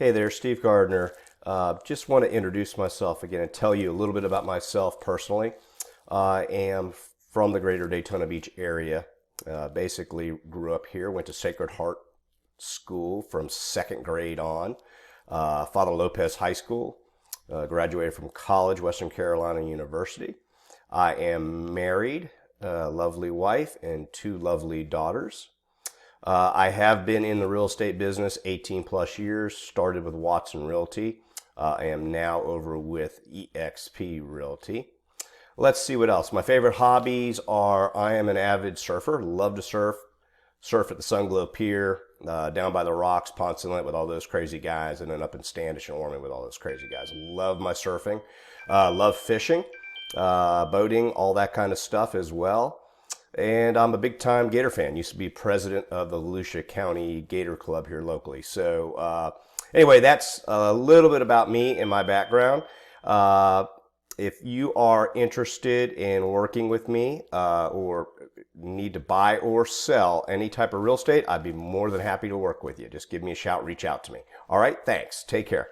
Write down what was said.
Hey there, Steve Gardner. Just want to introduce myself again and tell you a little bit about myself personally. I am from the greater Daytona Beach area. Basically grew up here, went to Sacred Heart School from second grade on. Father Lopez High School. Graduated from college, Western Carolina University. I am married, a lovely wife, and two lovely daughters. I have been in the real estate business 18 plus years, started with Watson Realty. I am now over with EXP Realty. Let's see what else. My favorite hobbies are I am an avid surfer, love to surf at the Sunglow Pier, down by the rocks, Ponce Inlet with all those crazy guys, and then up in Standish and Ormond with all those crazy guys. Love my surfing, love fishing, boating, all that kind of stuff as well. And I'm a big time Gator fan. Used to be president of the Volusia County Gator Club here locally. So anyway, that's a little bit about me and my background. If you are interested in working with me or need to buy or sell any type of real estate, I'd be more than happy to work with you. Just give me a shout, reach out to me. All right, thanks. Take care.